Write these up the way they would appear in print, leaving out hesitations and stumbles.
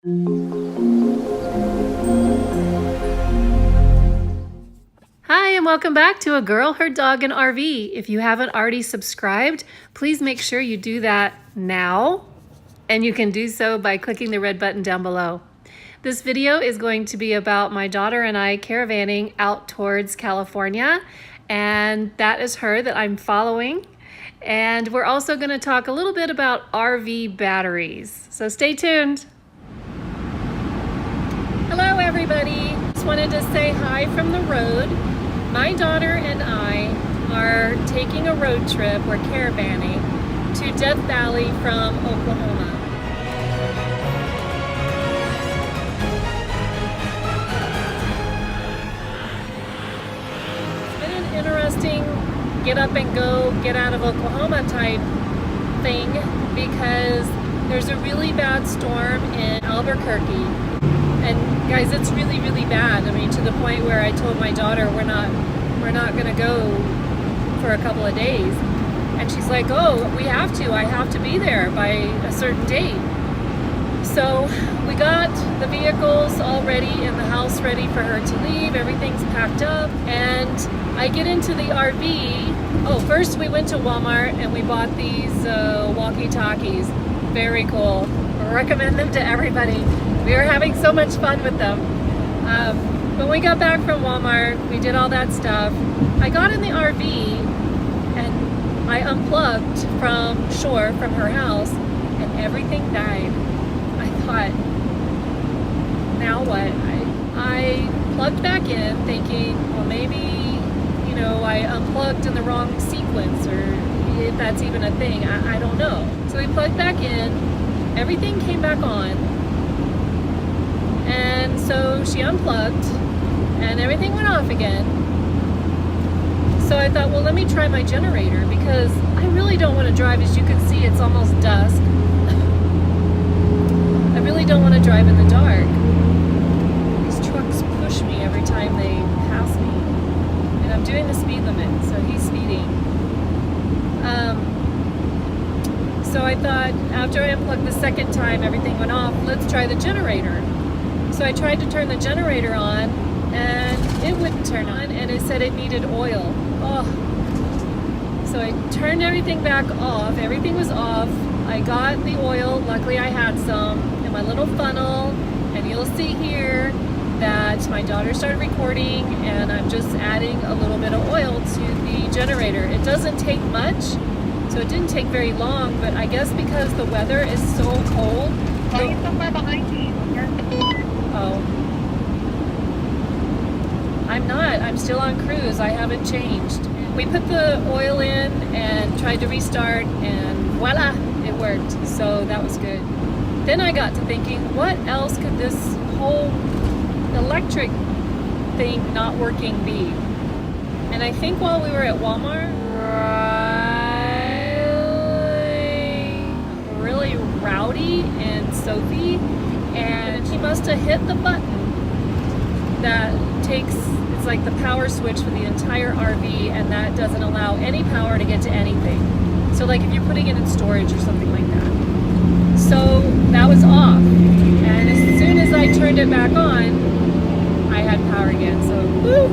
Hi, and welcome back to A Girl, Her Dog, and RV. If you haven't already subscribed, please make sure you do that now, and you can do so by clicking the red button down below. This video is going to be about my daughter and I caravanning out towards California, and that is her that I'm following. And we're also going to talk a little bit about RV batteries, so stay tuned. Hello everybody, just wanted to say hi from the road. My daughter and I are taking a road trip, we're caravanning, to Death Valley from Oklahoma. It's been an interesting get up and go, get out of Oklahoma type thing because there's a really bad storm in Albuquerque. And guys, it's really, really bad. I mean, to the point where I told my daughter we're not gonna go for a couple of days. And she's like, oh, we have to. I have to be there by a certain date. So we got the vehicles all ready and the house ready for her to leave. Everything's packed up. And I get into the RV. Oh, first we went to Walmart and we bought these walkie-talkies. Very cool. I recommend them to everybody. We were having so much fun with them. When we got back from Walmart, we did all that stuff. I got in the RV and I unplugged from shore, from her house, and everything died. I thought, now what? I plugged back in thinking, well, maybe, you know, I unplugged in the wrong sequence, or if that's even a thing, I don't know. So we plugged back in, everything came back on. And so she unplugged and everything went off again. So I thought, well, let me try my generator because I really don't want to drive. As you can see, it's almost dusk. I really don't want to drive in the dark. These trucks push me every time they pass me. And I'm doing the speed limit, so he's speeding. So I thought after I unplugged the second time, everything went off, let's try the generator. So I tried to turn the generator on and it wouldn't turn on and it said it needed oil. Oh. So I turned everything back off. Everything was off. I got the oil. Luckily I had some in my little funnel, and you'll see here that my daughter started recording and I'm just adding a little bit of oil to the generator. It doesn't take much, so it didn't take very long, but I guess because the weather is so cold. Somewhere behind you. Oh. I'm not. I'm still on cruise. I haven't changed. We put the oil in and tried to restart, and voila, it worked. So that was good. Then I got to thinking, what else could this whole electric thing not working be? And I think while we were at Walmart, really rowdy and Sophie, and she must have hit the button that takes, it's like the power switch for the entire RV, and that doesn't allow any power to get to anything. So like if you're putting it in storage or something like that. So that was off, and as soon as I turned it back on, I had power again. So woo,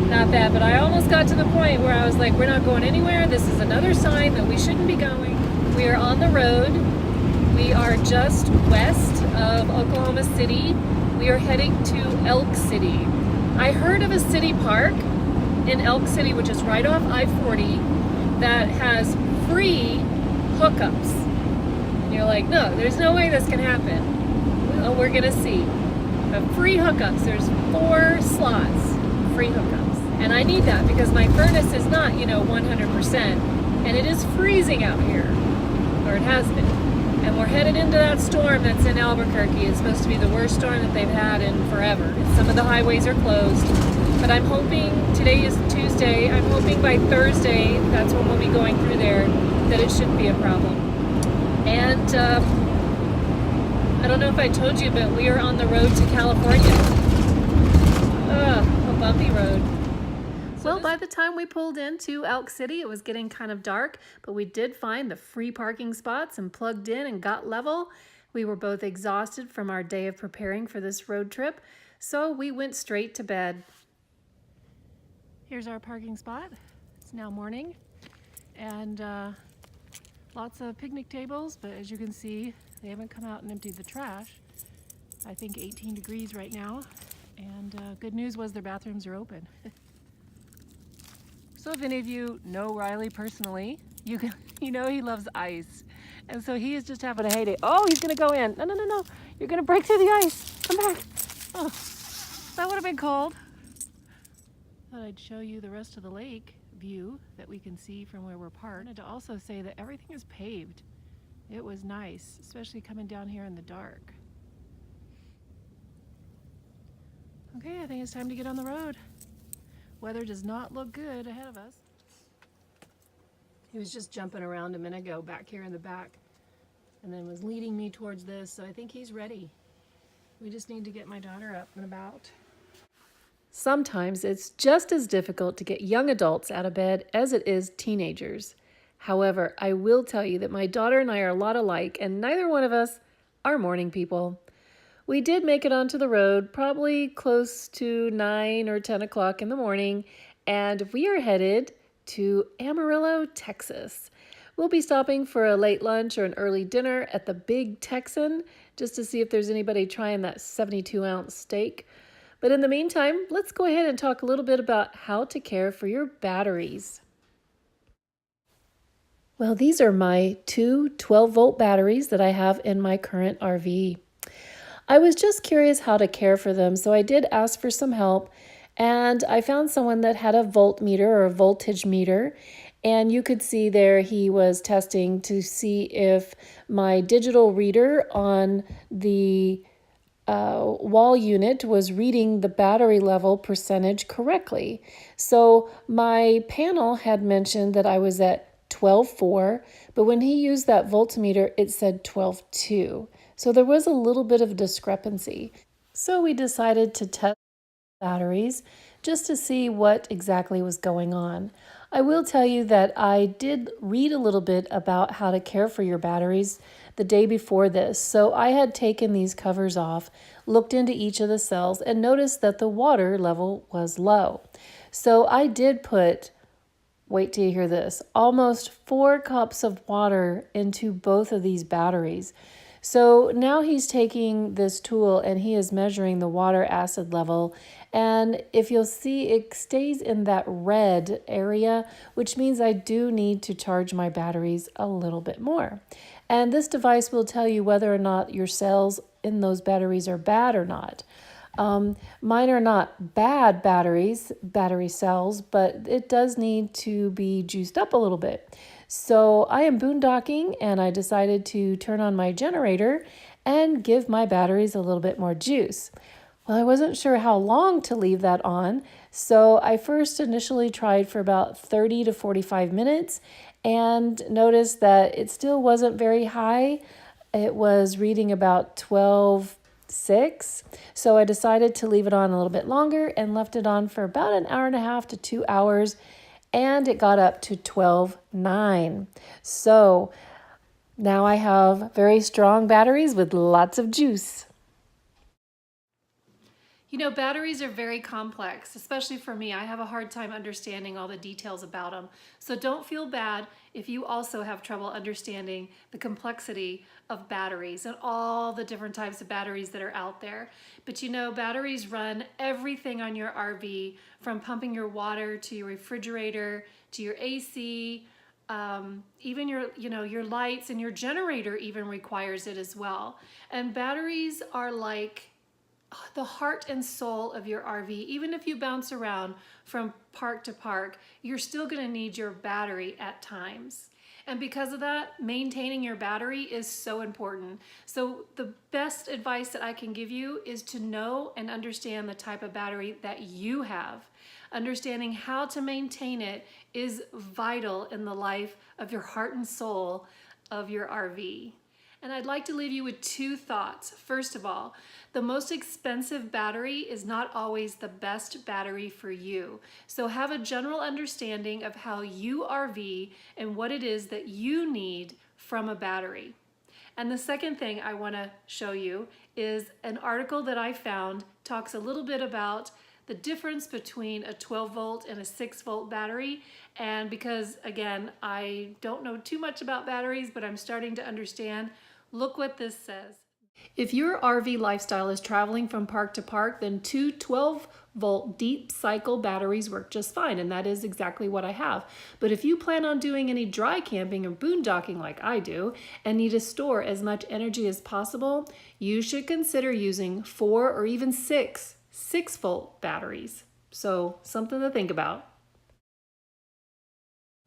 not bad, but I almost got to the point where I was like, we're not going anywhere. This is another sign that we shouldn't be going. We are on the road. We are just west of Oklahoma City. We are heading to Elk City. I heard of a city park in Elk City, which is right off I-40, that has free hookups. And you're like, no, there's no way this can happen. Well, we're gonna see. But free hookups, there's 4 slots, free hookups. And I need that because my furnace is not, 100%. And it is freezing out here, or it has been. And we're headed into that storm that's in Albuquerque. It's supposed to be the worst storm that they've had in forever. Some of the highways are closed. But I'm hoping, today is Tuesday, I'm hoping by Thursday, that's when we'll be going through there, that it shouldn't be a problem. And I don't know if I told you, but we are on the road to California. A bumpy road. Well, by the time we pulled into Elk City, it was getting kind of dark, but we did find the free parking spots and plugged in and got level. We were both exhausted from our day of preparing for this road trip, so we went straight to bed. Here's our parking spot. It's now morning, and lots of picnic tables, but as you can see, they haven't come out and emptied the trash. I think 18 degrees right now, and good news was their bathrooms are open. So if any of you know Riley personally, you know he loves ice. And so he is just having a heyday. Oh, he's gonna go in. No, no, no, no. You're gonna break through the ice. Come back. Oh, that would have been cold. Thought I'd show you the rest of the lake view that we can see from where we're parked. I wanted to also say that everything is paved. It was nice, especially coming down here in the dark. Okay, I think it's time to get on the road. Weather does not look good ahead of us. He was just jumping around a minute ago back here in the back and then was leading me towards this, so I think he's ready. We just need to get my daughter up and about. Sometimes it's just as difficult to get young adults out of bed as it is teenagers. However, I will tell you that my daughter and I are a lot alike, and neither one of us are morning people. We did make it onto the road, probably close to 9 or 10 o'clock in the morning, and we are headed to Amarillo, Texas. We'll be stopping for a late lunch or an early dinner at the Big Texan, just to see if there's anybody trying that 72-ounce steak. But in the meantime, let's go ahead and talk a little bit about how to care for your batteries. Well, these are my two 12-volt batteries that I have in my current RV. I was just curious how to care for them, so I did ask for some help, and I found someone that had a voltmeter or a voltage meter, and you could see there he was testing to see if my digital reader on the wall unit was reading the battery level percentage correctly. So my panel had mentioned that I was at 12.4, but when he used that voltmeter, it said 12.2. So there was a little bit of discrepancy. So we decided to test batteries just to see what exactly was going on. I will tell you that I did read a little bit about how to care for your batteries the day before this. So I had taken these covers off, looked into each of the cells, and noticed that the water level was low. So I did put, wait till you hear this, almost 4 cups of water into both of these batteries. So now he's taking this tool and he is measuring the water acid level. And if you'll see, it stays in that red area, which means I do need to charge my batteries a little bit more. And this device will tell you whether or not your cells in those batteries are bad or not. Mine are not bad battery cells, but it does need to be juiced up a little bit. So I am boondocking, and I decided to turn on my generator and give my batteries a little bit more juice. Well, I wasn't sure how long to leave that on, so I first initially tried for about 30 to 45 minutes and noticed that it still wasn't very high. It was reading about 12.6, so I decided to leave it on a little bit longer and left it on for about an hour and a half to 2 hours, and it got up to 12.9. So now I have very strong batteries with lots of juice. You know, batteries are very complex, especially for me. I have a hard time understanding all the details about them. So don't feel bad if you also have trouble understanding the complexity of batteries and all the different types of batteries that are out there. But you know, batteries run everything on your RV, from pumping your water to your refrigerator to your AC, even your lights, and your generator even requires it as well. And batteries are like the heart and soul of your RV. Even if you bounce around from park to park, you're still going to need your battery at times. And because of that, maintaining your battery is so important. So the best advice that I can give you is to know and understand the type of battery that you have. Understanding how to maintain it is vital in the life of your heart and soul of your RV. And I'd like to leave you with 2 thoughts. First of all, the most expensive battery is not always the best battery for you. So have a general understanding of how you RV and what it is that you need from a battery. And the second thing I want to show you is an article that I found talks a little bit about the difference between a 12 volt and a 6 volt battery. And because again, I don't know too much about batteries, but I'm starting to understand, look what this says. If your RV lifestyle is traveling from park to park, then two 12-volt deep cycle batteries work just fine, and that is exactly what I have. But if you plan on doing any dry camping or boondocking like I do, and need to store as much energy as possible, you should consider using 4 or even 6 6-volt batteries. So something to think about.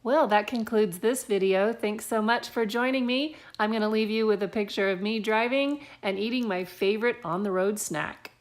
Well, that concludes this video. Thanks so much for joining me. I'm going to leave you with a picture of me driving and eating my favorite on-the-road snack.